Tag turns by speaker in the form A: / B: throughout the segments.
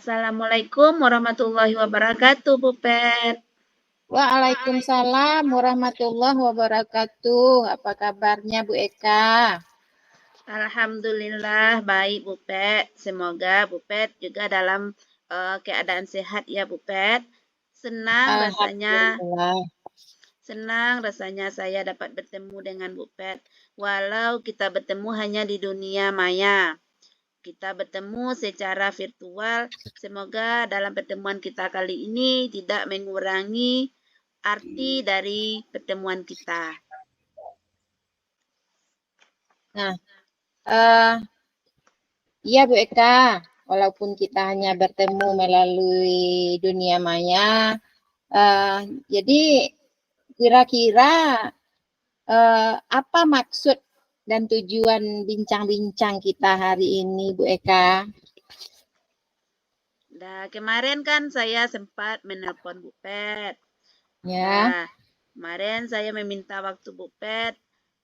A: Assalamualaikum warahmatullahi wabarakatuh, Bu Pet.
B: Waalaikumsalam warahmatullahi wabarakatuh. Apa kabarnya Bu Eka?
A: Alhamdulillah baik, Bu Pet. Semoga Bu Pet juga dalam keadaan sehat ya, Bu Pet.
B: Alhamdulillah.
A: Senang rasanya saya dapat bertemu dengan Bu Pet. Walau kita bertemu hanya di dunia maya. Kita bertemu secara virtual. Semoga dalam pertemuan kita kali ini tidak mengurangi arti dari pertemuan kita.
B: Nah, iya Bu Eka, walaupun kita hanya bertemu melalui dunia maya, jadi kira-kira apa maksud dan tujuan bincang-bincang kita hari ini Bu Eka?
A: Nah, kemarin kan saya sempat menelpon Bu Pet.
B: Ya.
A: Nah, kemarin saya meminta waktu Bu Pet,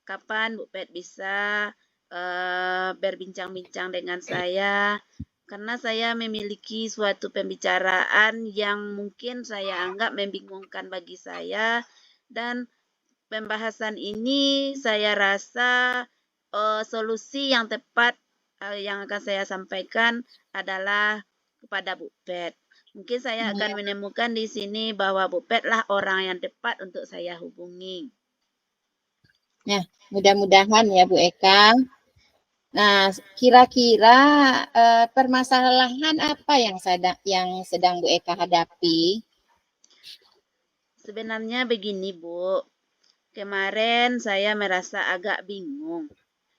A: kapan Bu Pet bisa berbincang-bincang dengan saya, karena saya memiliki suatu pembicaraan yang mungkin saya anggap membingungkan bagi saya, dan pembahasan ini saya rasa solusi yang tepat yang akan saya sampaikan adalah kepada Bu Pet. Mungkin saya akan menemukan di sini bahwa Bu Pet lah orang yang tepat untuk saya hubungi.
B: Nah, mudah-mudahan ya Bu Eka. Nah, kira-kira permasalahan apa yang sedang Bu Eka hadapi?
A: Sebenarnya begini, Bu. Kemarin saya merasa agak bingung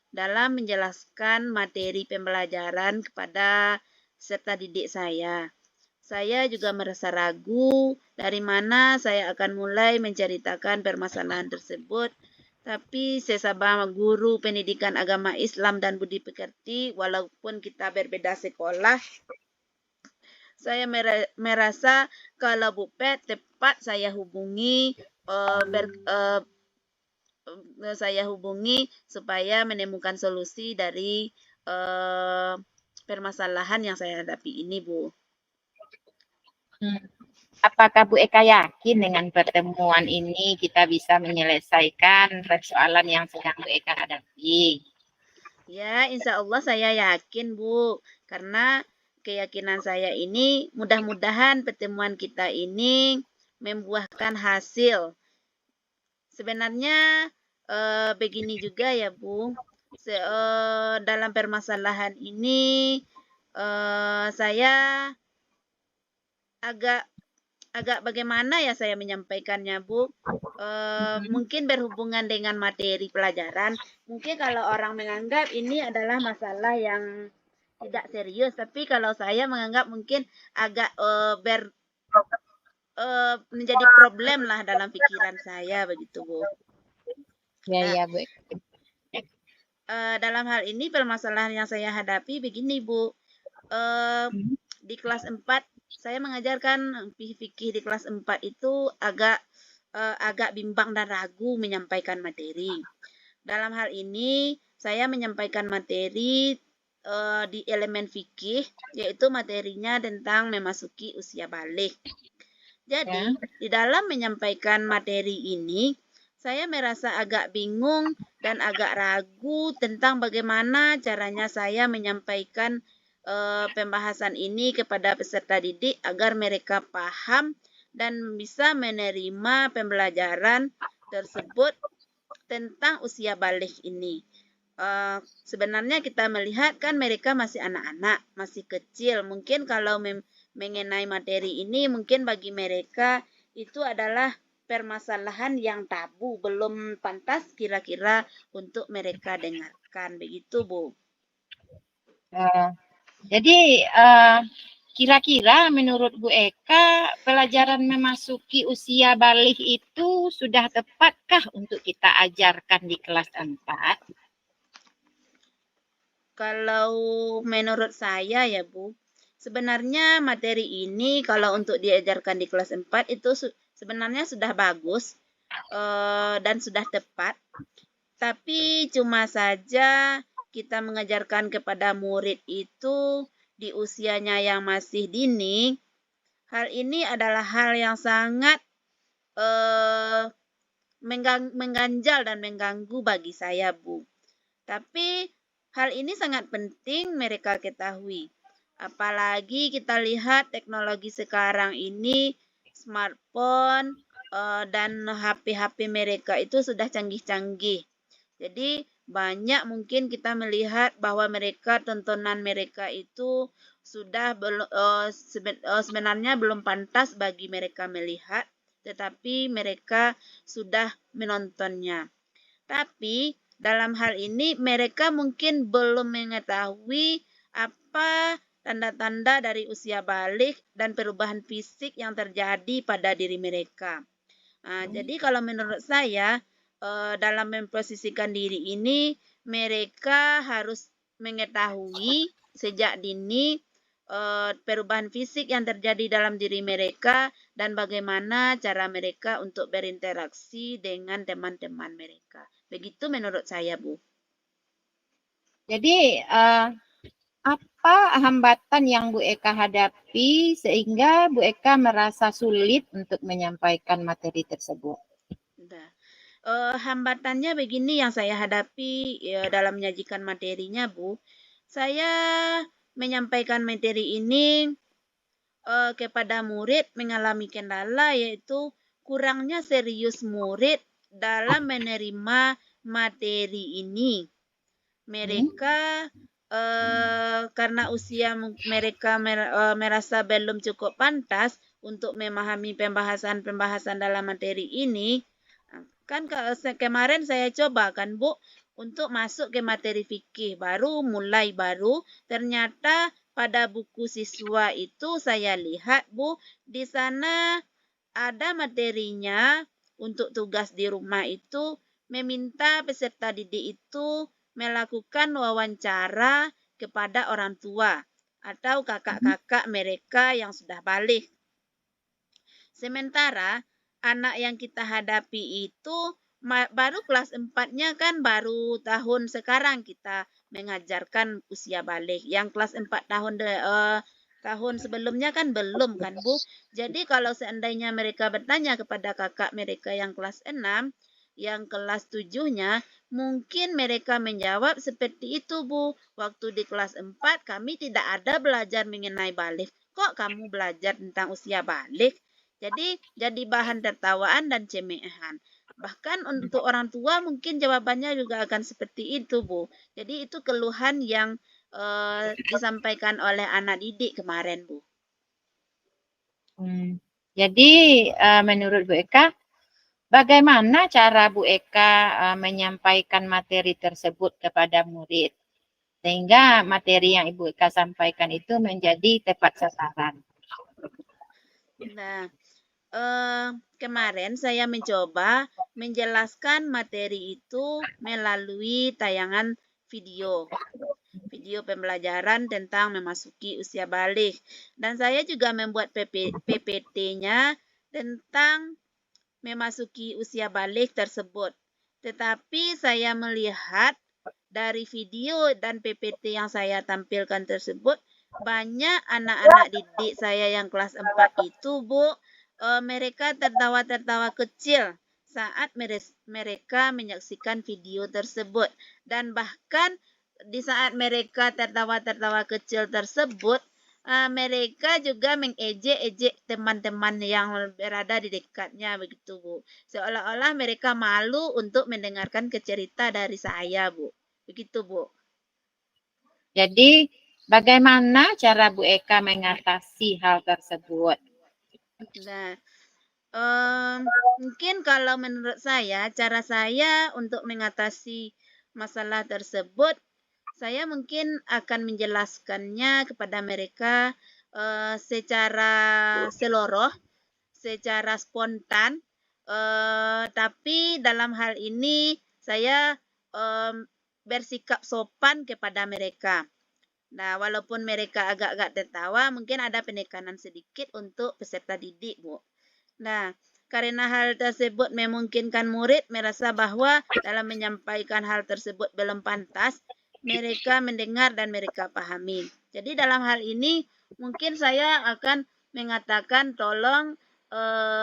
A: dalam menjelaskan materi pembelajaran kepada peserta didik saya. Saya juga merasa ragu dari mana saya akan mulai menceritakan permasalahan tersebut. Tapi sesama guru pendidikan agama Islam dan budi pekerti, walaupun kita berbeda sekolah, saya merasa kalau Bu Pet tepat saya hubungi, supaya menemukan solusi dari permasalahan yang saya hadapi ini, Bu.
B: Apakah Bu Eka yakin dengan pertemuan ini kita bisa menyelesaikan persoalan yang sedang Bu Eka hadapi?
A: Ya, insya Allah saya yakin, Bu. Karena keyakinan saya ini mudah-mudahan pertemuan kita ini membuahkan hasil. Sebenarnya begini juga ya, Bu. Dalam permasalahan ini saya agak bagaimana ya saya menyampaikannya, Bu? Mungkin berhubungan dengan materi pelajaran. Mungkin kalau orang menganggap ini adalah masalah yang tidak serius, tapi kalau saya menganggap mungkin agak menjadi problem lah dalam pikiran saya begitu, Bu.
B: Ya, Bu.
A: Dalam hal ini permasalahan yang saya hadapi begini, Bu. Di kelas 4 saya mengajarkan fikih di kelas 4 itu agak bimbang dan ragu menyampaikan materi. Dalam hal ini saya menyampaikan materi di elemen fikih, yaitu materinya tentang memasuki usia balik. Jadi, di dalam menyampaikan materi ini, saya merasa agak bingung dan agak ragu tentang bagaimana caranya saya menyampaikan pembahasan ini kepada peserta didik agar mereka paham dan bisa menerima pembelajaran tersebut tentang usia balik ini. Sebenarnya kita melihat kan mereka masih anak-anak, masih kecil. Mungkin kalau mengenai materi ini, mungkin bagi mereka itu adalah permasalahan yang tabu, belum pantas kira-kira untuk mereka dengarkan. Begitu, Bu.
B: Jadi kira-kira menurut Bu Eka pelajaran memasuki usia balik itu sudah tepatkah untuk kita ajarkan di kelas 4?
A: Kalau menurut saya ya, Bu, sebenarnya materi ini kalau untuk diajarkan di kelas 4 itu sebenarnya sudah bagus dan sudah tepat. Tapi cuma saja kita mengajarkan kepada murid itu di usianya yang masih dini, hal ini adalah hal yang sangat mengganjal dan mengganggu bagi saya, Bu. Tapi hal ini sangat penting mereka ketahui. Apalagi kita lihat teknologi sekarang ini, smartphone dan HP-HP mereka itu sudah canggih-canggih. Jadi banyak mungkin kita melihat bahwa tontonan mereka itu sudah sebenarnya belum pantas bagi mereka melihat, tetapi mereka sudah menontonnya. Tapi dalam hal ini mereka mungkin belum mengetahui apa tanda-tanda dari usia balik dan perubahan fisik yang terjadi pada diri mereka. Jadi kalau menurut saya dalam memposisikan diri ini mereka harus mengetahui sejak dini perubahan fisik yang terjadi dalam diri mereka dan bagaimana cara mereka untuk berinteraksi dengan teman-teman mereka. Begitu menurut saya, Bu.
B: Jadi apa hambatan yang Bu Eka hadapi sehingga Bu Eka merasa sulit untuk menyampaikan materi tersebut?
A: Nah, hambatannya begini yang saya hadapi ya, dalam menyajikan materinya, Bu. Saya menyampaikan materi ini kepada murid mengalami kendala yaitu kurangnya serius murid dalam menerima materi ini. Mereka karena usia mereka merasa belum cukup pantas untuk memahami pembahasan-pembahasan dalam materi ini. Kan kemarin saya coba kan, Bu, untuk masuk ke materi fikih baru ternyata pada buku siswa itu saya lihat, Bu, di sana ada materinya untuk tugas di rumah itu meminta peserta didik itu melakukan wawancara kepada orang tua atau kakak-kakak mereka yang sudah balik. Sementara anak yang kita hadapi itu baru kelas 4-nya kan baru tahun sekarang kita mengajarkan usia balik. Yang kelas 4 tahun sebelumnya kan belum kan, Bu. Jadi kalau seandainya mereka bertanya kepada kakak mereka yang kelas 6, yang kelas 7-nya, mungkin mereka menjawab seperti itu, Bu. Waktu di kelas 4 kami tidak ada belajar mengenai balik. Kok kamu belajar tentang usia balik? Jadi bahan tertawaan dan cemehan. Bahkan untuk orang tua mungkin jawabannya juga akan seperti itu, Bu. Jadi itu keluhan yang disampaikan oleh anak didik kemarin, Bu.
B: Jadi menurut Bu Eka, bagaimana cara Bu Eka menyampaikan materi tersebut kepada murid? Sehingga materi yang Ibu Eka sampaikan itu menjadi tepat sasaran.
A: Nah, kemarin saya mencoba menjelaskan materi itu melalui tayangan video pembelajaran tentang memasuki usia balik. Dan saya juga membuat PPT-nya tentang memasuki usia balik tersebut. Tetapi saya melihat dari video dan PPT yang saya tampilkan tersebut, banyak anak-anak didik saya yang kelas 4 itu, Bu, mereka tertawa-tertawa kecil saat mereka menyaksikan video tersebut. Dan bahkan di saat mereka tertawa-tertawa kecil tersebut, mereka juga mengejek-ejek teman-teman yang berada di dekatnya begitu, Bu. Seolah-olah mereka malu untuk mendengarkan cerita dari saya, Bu. Begitu, Bu.
B: Jadi bagaimana cara Bu Eka mengatasi hal tersebut?
A: Nah, mungkin kalau menurut saya, cara saya untuk mengatasi masalah tersebut, saya mungkin akan menjelaskannya kepada mereka secara seluruh, secara spontan, tapi dalam hal ini saya bersikap sopan kepada mereka. Nah, walaupun mereka agak-agak tertawa, mungkin ada penekanan sedikit untuk peserta didik, Bu. Nah, karena hal tersebut memungkinkan murid merasa bahwa dalam menyampaikan hal tersebut belum pantas, mereka mendengar dan mereka pahami. Jadi dalam hal ini mungkin saya akan mengatakan tolong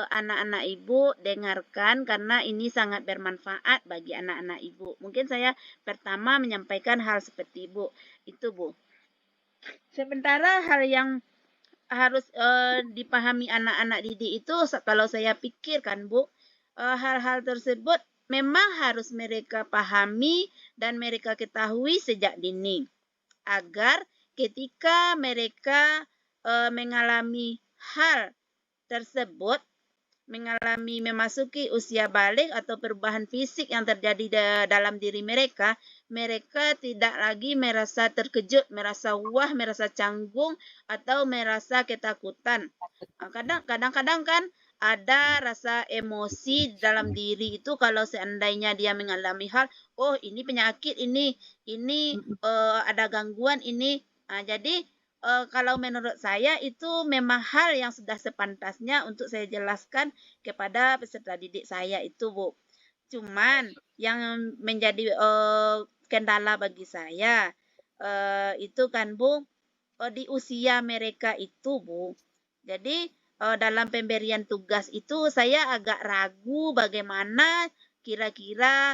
A: anak-anak ibu dengarkan karena ini sangat bermanfaat bagi anak-anak ibu. Mungkin saya pertama menyampaikan hal seperti ibu. Itu Bu. Sementara hal yang harus dipahami anak-anak didik itu kalau saya pikirkan Bu, hal-hal tersebut memang harus mereka pahami dan mereka ketahui sejak dini agar ketika mereka mengalami hal tersebut, memasuki usia balik atau perubahan fisik yang terjadi dalam diri mereka, mereka tidak lagi merasa terkejut, merasa wah, merasa canggung, atau merasa ketakutan. Kadang-kadang kan ada rasa emosi dalam diri itu kalau seandainya dia mengalami hal, oh ini penyakit, ini ada gangguan ini. Jadi kalau menurut saya itu memang hal yang sudah sepantasnya untuk saya jelaskan kepada peserta didik saya itu, Bu. Cuman yang menjadi kendala bagi saya itu kan, Bu, di usia mereka itu, Bu. Jadi dalam pemberian tugas itu saya agak ragu bagaimana kira-kira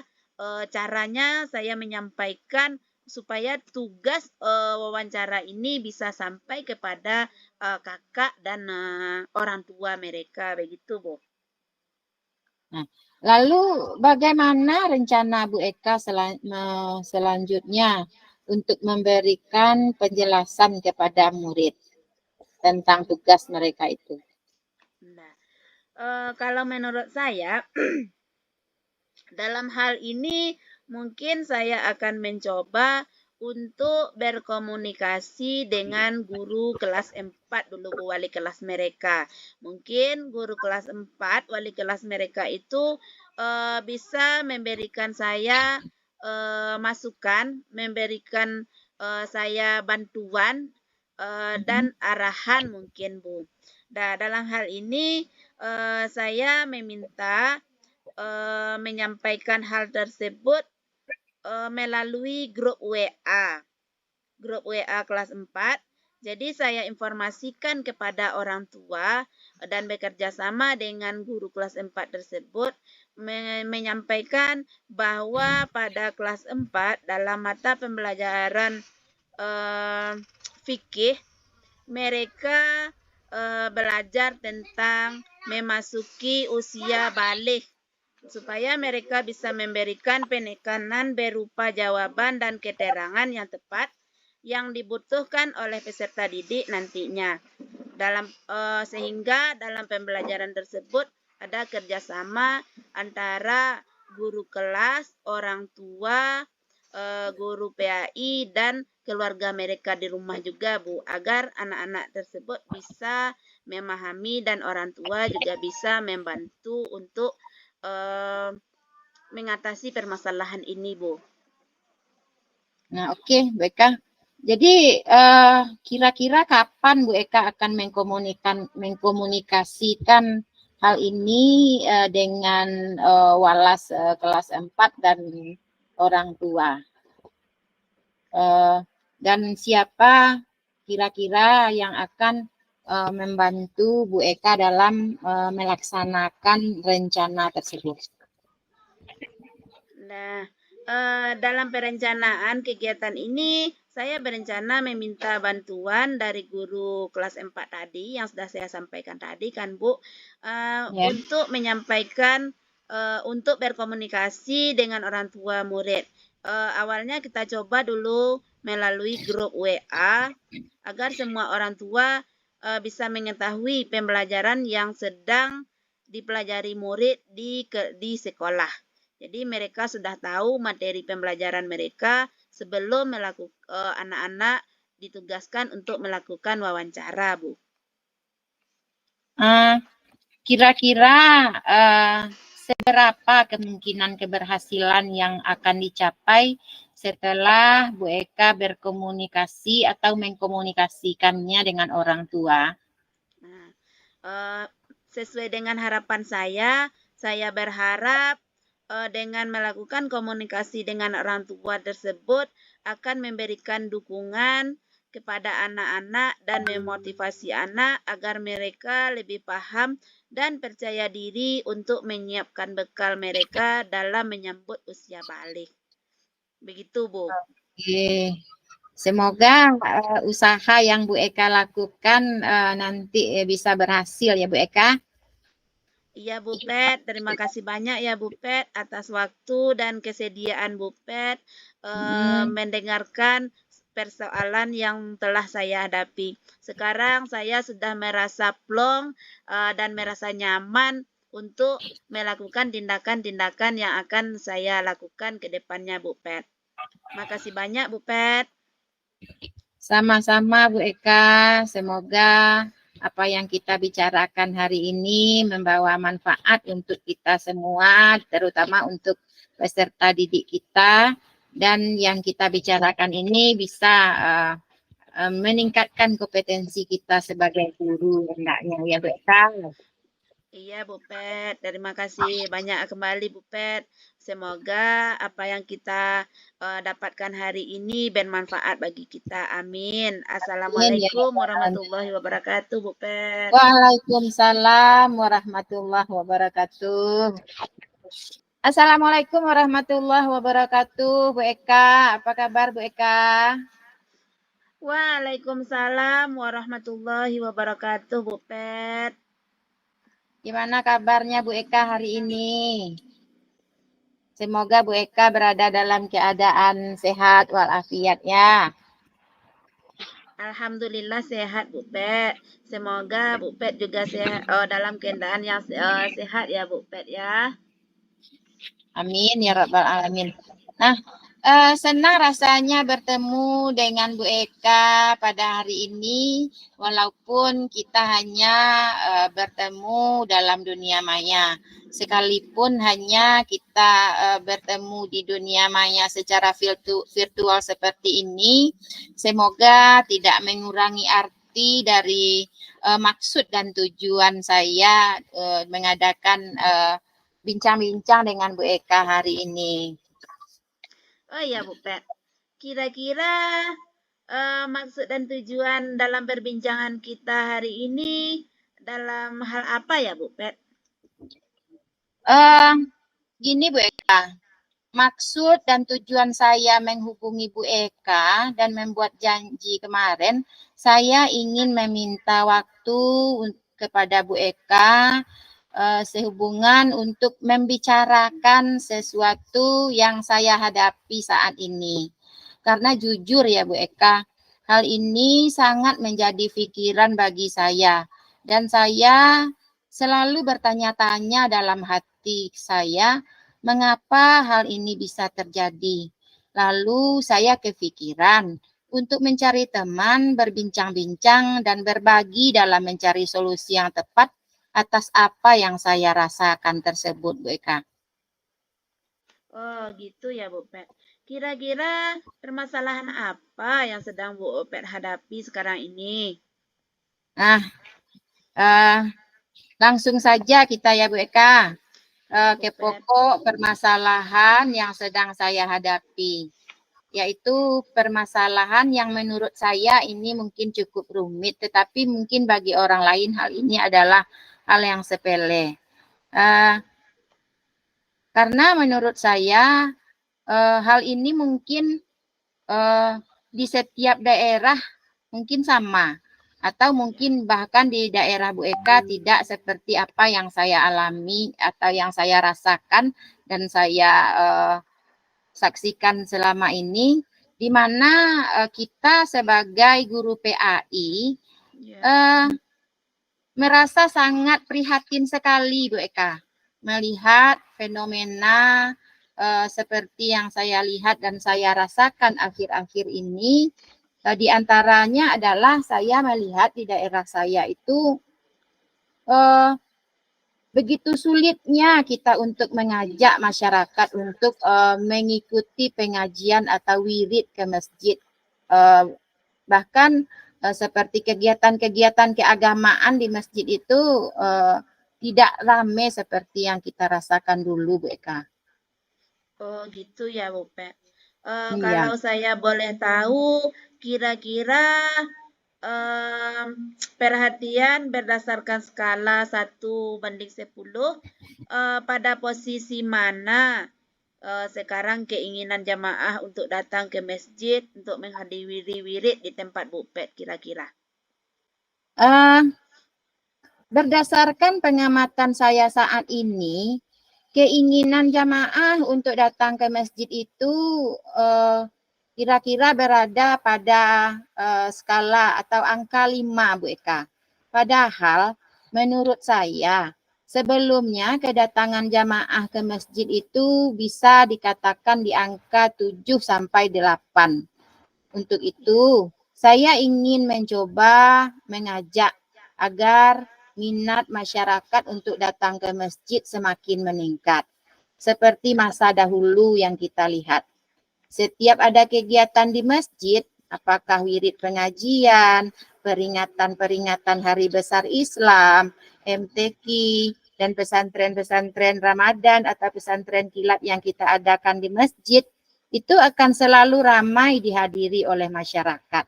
A: caranya saya menyampaikan supaya tugas wawancara ini bisa sampai kepada kakak dan orang tua mereka begitu, Bu.
B: Nah, lalu bagaimana rencana Bu Eka selanjutnya untuk memberikan penjelasan kepada murid tentang tugas mereka itu?
A: Nah, kalau menurut saya dalam hal ini mungkin saya akan mencoba untuk berkomunikasi dengan guru kelas 4 dulu, Bu, wali kelas mereka. Mungkin guru kelas 4, wali kelas mereka itu bisa memberikan saya masukan, memberikan saya bantuan dan arahan mungkin, Bu. Nah, dalam hal ini saya meminta menyampaikan hal tersebut melalui grup WA kelas 4. Jadi saya informasikan kepada orang tua dan bekerja sama dengan guru kelas 4 tersebut menyampaikan bahwa pada kelas 4 dalam mata pembelajaran fikih mereka belajar tentang memasuki usia balik supaya mereka bisa memberikan penekanan berupa jawaban dan keterangan yang tepat yang dibutuhkan oleh peserta didik nantinya. Sehingga dalam pembelajaran tersebut ada kerjasama antara guru kelas, orang tua, guru PAI dan keluarga mereka di rumah juga, Bu, agar anak-anak tersebut bisa memahami dan orang tua juga bisa membantu untuk mengatasi permasalahan ini, Bu.
B: Nah, oke, Bu Eka. Jadi kira-kira kapan Bu Eka akan mengkomunikasikan hal ini dengan walas kelas 4 dan orang tua? Dan siapa kira-kira yang akan membantu Bu Eka dalam melaksanakan rencana tersebut?
A: Nah, dalam perencanaan kegiatan ini, saya berencana meminta bantuan dari guru kelas 4 tadi, yang sudah saya sampaikan tadi kan, Bu, untuk menyampaikan, untuk berkomunikasi dengan orang tua murid. Awalnya kita coba dulu melalui grup WA, agar semua orang tua bisa mengetahui pembelajaran yang sedang dipelajari murid di sekolah. Jadi mereka sudah tahu materi pembelajaran mereka sebelum anak-anak ditugaskan untuk melakukan wawancara, Bu.
B: Kira-kira seberapa kemungkinan keberhasilan yang akan dicapai setelah Bu Eka berkomunikasi atau mengkomunikasikannya dengan orang tua?
A: Nah, sesuai dengan harapan saya berharap dengan melakukan komunikasi dengan orang tua tersebut akan memberikan dukungan kepada anak-anak dan memotivasi anak agar mereka lebih paham dan percaya diri untuk menyiapkan bekal mereka dalam menyambut usia balik. Begitu, Bu.
B: Oke. Semoga usaha yang Bu Eka lakukan nanti bisa berhasil ya Bu Eka.
A: Iya Bu Pet, terima kasih banyak ya Bu Pet atas waktu dan kesediaan Bu Pet mendengarkan persoalan yang telah saya hadapi. Sekarang saya sudah merasa plong dan merasa nyaman untuk melakukan tindakan-tindakan yang akan saya lakukan ke depannya Bu Pet. Makasih banyak Bu Pet.
B: Sama-sama Bu Eka, semoga apa yang kita bicarakan hari ini membawa manfaat untuk kita semua, terutama untuk peserta didik kita, dan yang kita bicarakan ini bisa meningkatkan kompetensi kita sebagai guru hendaknya ya Bu Eka.
A: Iya Bu Pet, terima kasih banyak kembali Bu Pet. Semoga apa yang kita dapatkan hari ini bermanfaat bagi kita. Amin.
B: Amin ya
A: Assalamualaikum
B: Rabbal.
A: warahmatullahi wabarakatuh Bu Pet.
B: Waalaikumsalam warahmatullahi wabarakatuh. Assalamualaikum warahmatullahi wabarakatuh, Bu Eka. Apa kabar Bu Eka?
A: Waalaikumsalam warahmatullahi wabarakatuh Bu Pet.
B: Gimana kabarnya Bu Eka hari ini? Semoga Bu Eka berada dalam keadaan sehat walafiat ya.
A: Alhamdulillah sehat Bu Pet. Semoga Bu Pet juga sehat dalam keadaan yang sehat ya Bu Pet ya.
B: Amin ya Rabbal Alamin. Nah, senang rasanya bertemu dengan Bu Eka pada hari ini, walaupun kita hanya bertemu dalam dunia maya. Sekalipun hanya kita bertemu di dunia maya secara virtual seperti ini, semoga tidak mengurangi arti dari maksud dan tujuan saya mengadakan bincang-bincang dengan Bu Eka hari ini.
A: Oh iya Bu Pet. Kira-kira maksud dan tujuan dalam perbincangan kita hari ini dalam hal apa ya Bu Pet?
B: Gini Bu Eka, maksud dan tujuan saya menghubungi Bu Eka dan membuat janji kemarin, saya ingin meminta waktu kepada Bu Eka sehubungan untuk membicarakan sesuatu yang saya hadapi saat ini. Karena jujur ya Bu Eka, hal ini sangat menjadi pikiran bagi saya. Dan saya selalu bertanya-tanya dalam hati saya, mengapa hal ini bisa terjadi. Lalu saya kepikiran untuk mencari teman, berbincang-bincang, dan berbagi dalam mencari solusi yang tepat atas apa yang saya rasakan tersebut, Bu Eka.
A: Oh gitu ya Bu Pet. Kira-kira permasalahan apa yang sedang Bu Pet hadapi sekarang ini?
B: Nah, langsung saja kita ya Bu Eka ke pokok permasalahan yang sedang saya hadapi, yaitu permasalahan yang menurut saya ini mungkin cukup rumit, tetapi mungkin bagi orang lain hal ini adalah hal yang sepele. Karena menurut saya hal ini mungkin di setiap daerah mungkin sama, atau mungkin bahkan di daerah Bu Eka tidak seperti apa yang saya alami atau yang saya rasakan dan saya saksikan selama ini, di mana kita sebagai guru PAI merasa sangat prihatin sekali Bu Eka melihat fenomena seperti yang saya lihat dan saya rasakan akhir-akhir ini. Di antaranya adalah saya melihat di daerah saya itu begitu sulitnya kita untuk mengajak masyarakat untuk mengikuti pengajian atau wirid ke masjid. Bahkan seperti kegiatan-kegiatan keagamaan di masjid itu tidak ramai seperti yang kita rasakan dulu, Bu Eka.
A: Oh gitu ya Bu Pet.
B: Iya.
A: Kalau saya boleh tahu, kira-kira perhatian berdasarkan skala 1:10, pada posisi mana sekarang keinginan jamaah untuk datang ke masjid untuk menghadiri wirid di tempat Bu Pet kira-kira?
B: Berdasarkan pengamatan saya saat ini, keinginan jamaah untuk datang ke masjid itu kira-kira berada pada skala atau angka 5, Bu Eka. Padahal menurut saya sebelumnya kedatangan jamaah ke masjid itu bisa dikatakan di angka 7 sampai 8. Untuk itu, saya ingin mencoba mengajak agar minat masyarakat untuk datang ke masjid semakin meningkat. Seperti masa dahulu yang kita lihat. Setiap ada kegiatan di masjid, apakah wirid pengajian, peringatan-peringatan Hari Besar Islam, MTQ, dan pesantren-pesantren Ramadan atau pesantren kilat yang kita adakan di masjid, itu akan selalu ramai dihadiri oleh masyarakat.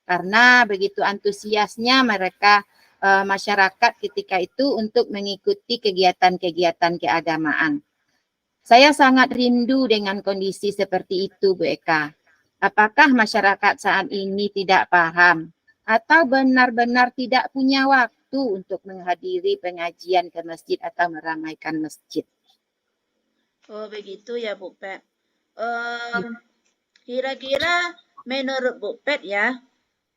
B: Karena begitu antusiasnya mereka masyarakat ketika itu untuk mengikuti kegiatan-kegiatan keagamaan. Saya sangat rindu dengan kondisi seperti itu, Bu Eka. Apakah masyarakat saat ini tidak paham atau benar-benar tidak punya waktu untuk menghadiri pengajian ke masjid atau meramaikan masjid?
A: Oh, begitu ya Bu Pet. Kira-kira menurut Bu Pet ya,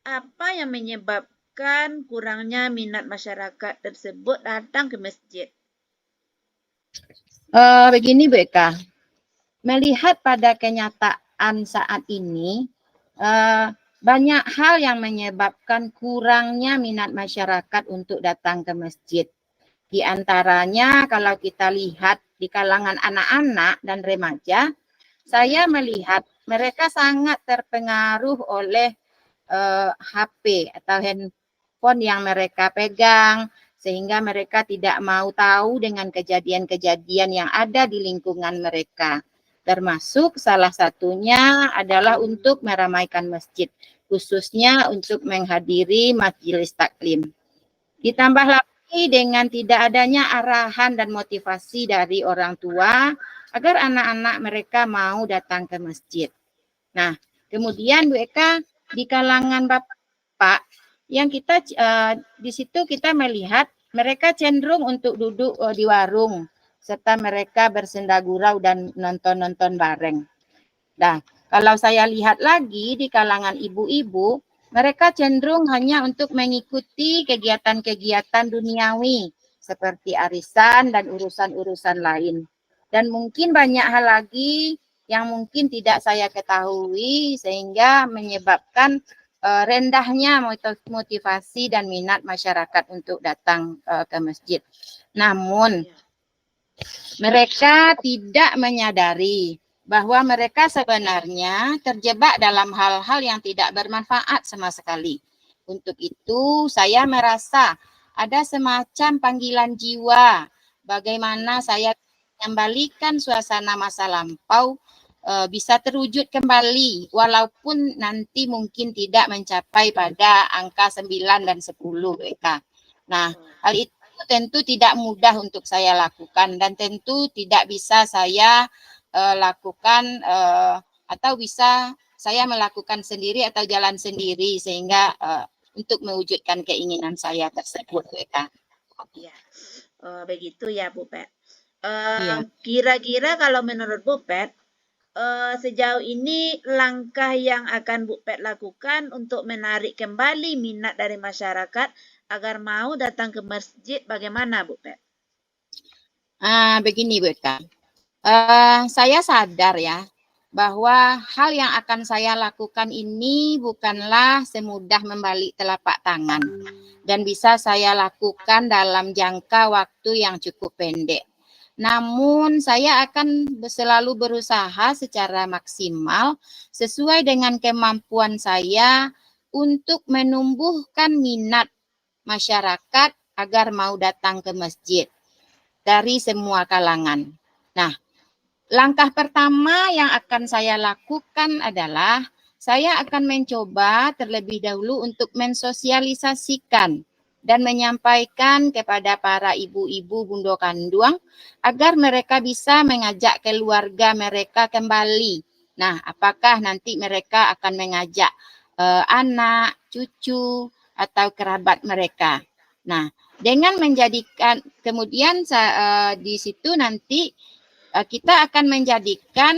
A: apa yang menyebabkan kurangnya minat masyarakat tersebut datang ke masjid?
B: Begini Bu Eka, melihat pada kenyataan saat ini, banyak hal yang menyebabkan kurangnya minat masyarakat untuk datang ke masjid. Di antaranya kalau kita lihat di kalangan anak-anak dan remaja, saya melihat mereka sangat terpengaruh oleh HP atau handphone yang mereka pegang, sehingga mereka tidak mau tahu dengan kejadian-kejadian yang ada di lingkungan mereka. Termasuk salah satunya adalah untuk meramaikan masjid, khususnya untuk menghadiri majelis taklim. Ditambah lagi dengan tidak adanya arahan dan motivasi dari orang tua agar anak-anak mereka mau datang ke masjid. Nah, kemudian Bu Eka, di kalangan bapak yang kita di situ kita melihat mereka cenderung untuk duduk di warung serta mereka bersenda gurau dan nonton-nonton bareng. Nah, kalau saya lihat lagi di kalangan ibu-ibu, mereka cenderung hanya untuk mengikuti kegiatan-kegiatan duniawi seperti arisan dan urusan-urusan lain. Dan mungkin banyak hal lagi yang mungkin tidak saya ketahui sehingga menyebabkan rendahnya motivasi dan minat masyarakat untuk datang ke masjid. Namun mereka tidak menyadari bahwa mereka sebenarnya terjebak dalam hal-hal yang tidak bermanfaat sama sekali. Untuk itu saya merasa ada semacam panggilan jiwa bagaimana saya mengembalikan suasana masa lampau bisa terwujud kembali walaupun nanti mungkin tidak mencapai pada angka 9 dan 10 Eka. Nah, hal itu tentu tidak mudah untuk saya lakukan dan tentu tidak bisa saya lakukan atau bisa saya melakukan sendiri atau jalan sendiri sehingga untuk mewujudkan keinginan saya tersebut Eka.
A: Ya, begitu ya Bu Pet.
B: Iya.
A: Kira-kira kalau menurut Bu Pet, sejauh ini langkah yang akan Bu Pet lakukan untuk menarik kembali minat dari masyarakat agar mau datang ke masjid bagaimana Bu Pet?
B: Begini Bu Eka, saya sadar ya bahwa hal yang akan saya lakukan ini bukanlah semudah membalik telapak tangan dan bisa saya lakukan dalam jangka waktu yang cukup pendek. Namun saya akan selalu berusaha secara maksimal sesuai dengan kemampuan saya untuk menumbuhkan minat masyarakat agar mau datang ke masjid dari semua kalangan. Nah, langkah pertama yang akan saya lakukan adalah saya akan mencoba terlebih dahulu untuk mensosialisasikan dan menyampaikan kepada para ibu-ibu bundo kanduang agar mereka bisa mengajak keluarga mereka kembali. Nah, apakah nanti mereka akan mengajak anak, cucu, atau kerabat mereka. Nah, dengan menjadikan, kemudian di situ nanti kita akan menjadikan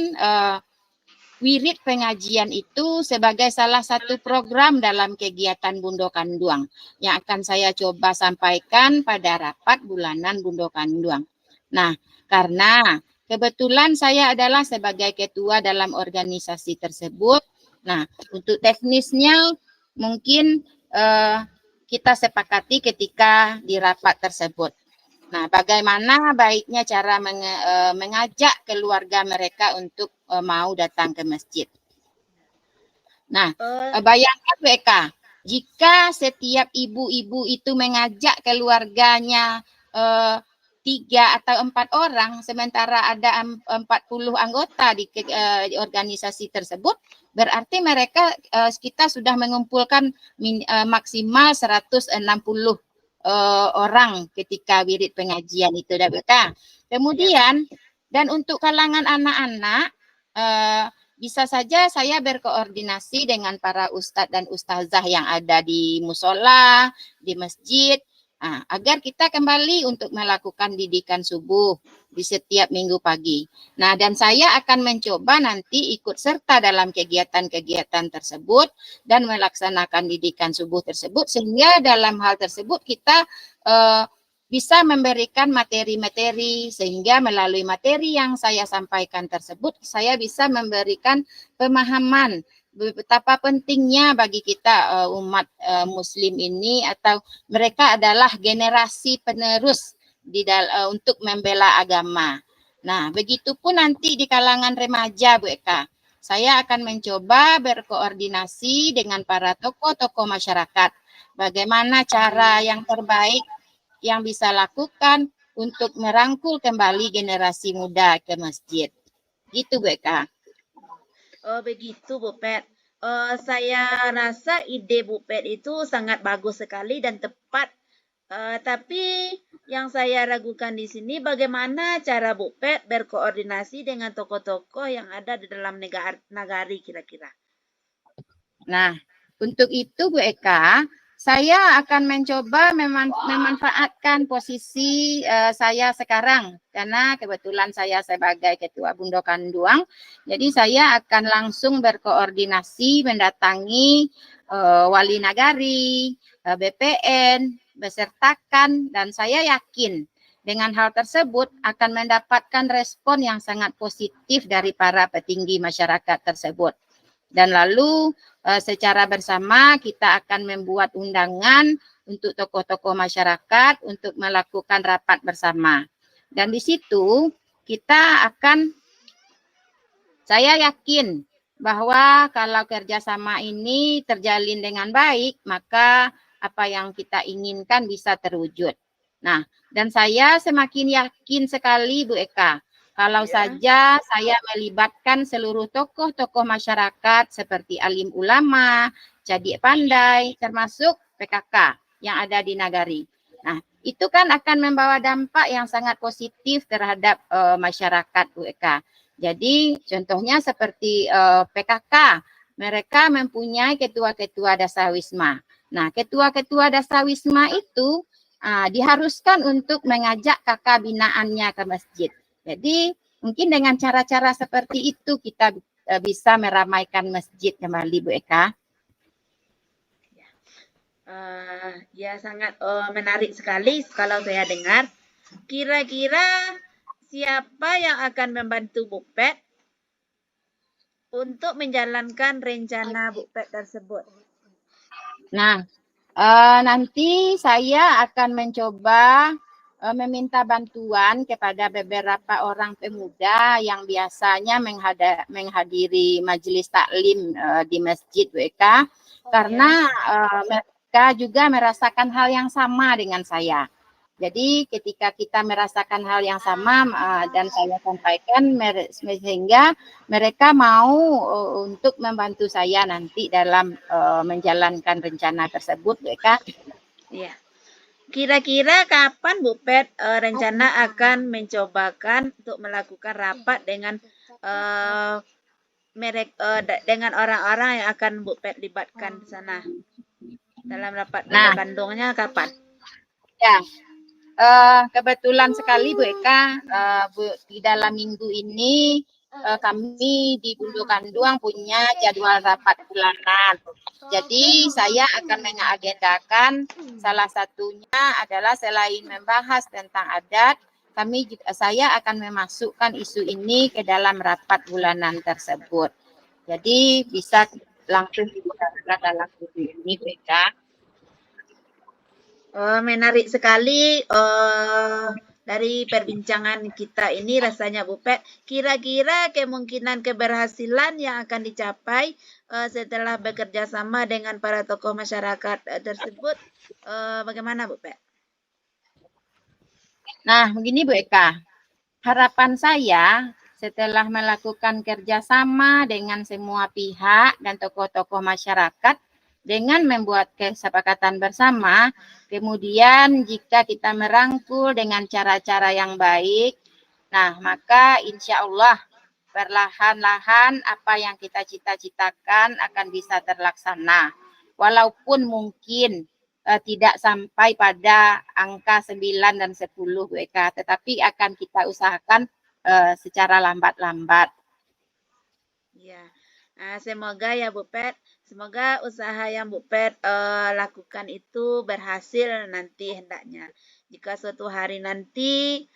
B: wirid pengajian itu sebagai salah satu program dalam kegiatan Bundo Kanduang yang akan saya coba sampaikan pada rapat bulanan Bundo Kanduang. Nah, karena kebetulan saya adalah sebagai ketua dalam organisasi tersebut. Nah, untuk teknisnya mungkin kita sepakati ketika di rapat tersebut. Nah, bagaimana baiknya cara mengajak keluarga mereka untuk mau datang ke masjid. Nah, bayangkan WK, jika setiap ibu-ibu itu mengajak keluarganya 3 atau 4 orang, sementara ada 40 anggota di organisasi tersebut, berarti mereka kita sudah mengumpulkan maksimal 160 orang ketika wirid pengajian itu, WK. Kemudian, dan untuk kalangan anak-anak, bisa saja saya berkoordinasi dengan para ustadz dan ustazah yang ada di musola, di masjid, agar kita kembali untuk melakukan didikan subuh di setiap minggu pagi. Nah, dan saya akan mencoba nanti ikut serta dalam kegiatan-kegiatan tersebut dan melaksanakan didikan subuh tersebut, sehingga dalam hal tersebut kita bisa memberikan materi-materi, sehingga melalui materi yang saya sampaikan tersebut, saya bisa memberikan pemahaman betapa pentingnya bagi kita umat muslim ini, atau mereka adalah generasi penerus untuk membela agama. Nah, begitupun nanti di kalangan remaja, Bu Eka. Saya akan mencoba berkoordinasi dengan para tokoh-tokoh masyarakat. Bagaimana cara yang terbaik yang bisa lakukan untuk merangkul kembali generasi muda ke masjid. Gitu, Bu Eka.
A: Oh, begitu, Bu Pet. Saya rasa ide Bu Pet itu sangat bagus sekali dan tepat. Tapi yang saya ragukan di sini, bagaimana cara Bu Pet berkoordinasi dengan tokoh-tokoh yang ada di dalam nagari kira-kira?
B: Nah, untuk itu Bu Eka, saya akan mencoba memanfaatkan posisi saya sekarang, karena kebetulan saya sebagai Ketua Bundo Kanduang, jadi saya akan langsung berkoordinasi mendatangi wali nagari, BPN, besertakan, dan saya yakin dengan hal tersebut akan mendapatkan respon yang sangat positif dari para petinggi masyarakat tersebut. Dan lalu secara bersama kita akan membuat undangan untuk tokoh-tokoh masyarakat untuk melakukan rapat bersama. Dan di situ kita akan, saya yakin bahwa kalau kerjasama ini terjalin dengan baik, maka apa yang kita inginkan bisa terwujud. Nah, dan saya semakin yakin sekali Bu Eka, kalau saja saya melibatkan seluruh tokoh-tokoh masyarakat seperti alim ulama, cadik pandai, termasuk PKK yang ada di nagari. Nah, itu kan akan membawa dampak yang sangat positif terhadap masyarakat Bu Eka. Jadi contohnya seperti PKK, mereka mempunyai ketua-ketua dasawisma. Nah, ketua-ketua dasawisma itu diharuskan untuk mengajak kakak binaannya ke masjid. Jadi mungkin dengan cara-cara seperti itu kita bisa meramaikan masjid kembali, Bu Eka.
A: Ya sangat menarik sekali kalau saya dengar. Kira-kira siapa yang akan membantu Bu Pet untuk menjalankan rencana Bu Pet tersebut?
B: Nah, nanti saya akan mencoba meminta bantuan kepada beberapa orang pemuda yang biasanya menghadiri majelis taklim di masjid WK, karena mereka juga merasakan hal yang sama dengan saya. Jadi ketika kita merasakan hal yang sama dan saya sampaikan sehingga mereka mau untuk membantu saya nanti dalam menjalankan rencana tersebut, Bu Eka.
A: Iya. Kira-kira kapan Bu Pet rencana akan mencobakan untuk melakukan rapat dengan dengan orang-orang yang akan Bu Pet libatkan di sana? Dalam rapat
B: Nah,
A: kandungnya kapan?
B: Ya, kebetulan sekali Bu Eka, di dalam minggu ini kami di Bulu Kanduang punya jadwal rapat bulanan. Jadi saya akan mengagendakan salah satunya adalah selain membahas tentang adat, saya akan memasukkan isu ini ke dalam rapat bulanan tersebut. Jadi bisa langsung dibicarakan dalam minggu ini, Bu Eka.
A: Menarik sekali dari perbincangan kita ini rasanya Bu Pet. Kira-kira kemungkinan keberhasilan yang akan dicapai setelah bekerja sama dengan para tokoh masyarakat tersebut bagaimana Bu Pet?
B: Nah, begini Bu Eka, harapan saya setelah melakukan kerjasama dengan semua pihak dan tokoh-tokoh masyarakat dengan membuat kesepakatan bersama, kemudian jika kita merangkul dengan cara-cara yang baik, nah maka insya Allah perlahan-lahan apa yang kita cita-citakan akan bisa terlaksana. Walaupun mungkin tidak sampai pada angka 9 dan 10 Bu Eka, tetapi akan kita usahakan secara lambat-lambat.
A: Ya, semoga ya Bu Pet, semoga usaha yang Bu Pet lakukan itu berhasil nanti hendaknya. Jika suatu hari nanti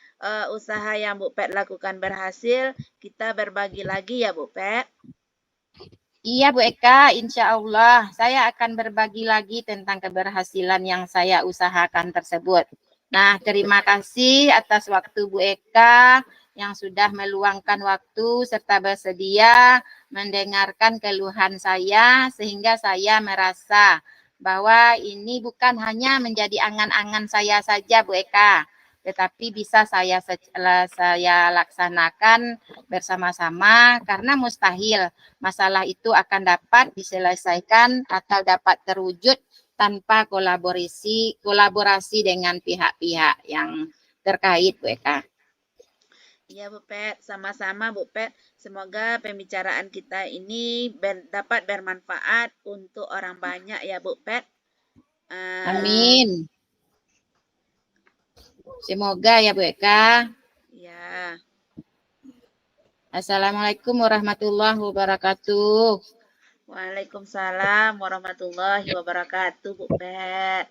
A: usaha yang Bu Pet lakukan berhasil, kita berbagi lagi ya Bu Pet.
B: Iya Bu Eka, insya Allah saya akan berbagi lagi tentang keberhasilan yang saya usahakan tersebut. Nah, terima kasih atas waktu Bu Eka yang sudah meluangkan waktu serta bersedia mendengarkan keluhan saya sehingga saya merasa bahwa ini bukan hanya menjadi angan-angan saya saja Bu Eka, tetapi bisa saya laksanakan bersama-sama karena mustahil masalah itu akan dapat diselesaikan atau dapat terwujud tanpa kolaborasi dengan pihak-pihak yang terkait Bu Eka.
A: Iya Bu Pet, sama-sama Bu Pet. Semoga pembicaraan kita ini dapat bermanfaat untuk orang banyak ya Bu Pet.
B: Amin. Semoga ya Bu Eka.
A: Ya.
B: Assalamualaikum warahmatullahi wabarakatuh.
A: Waalaikumsalam warahmatullahi wabarakatuh Bu Pet.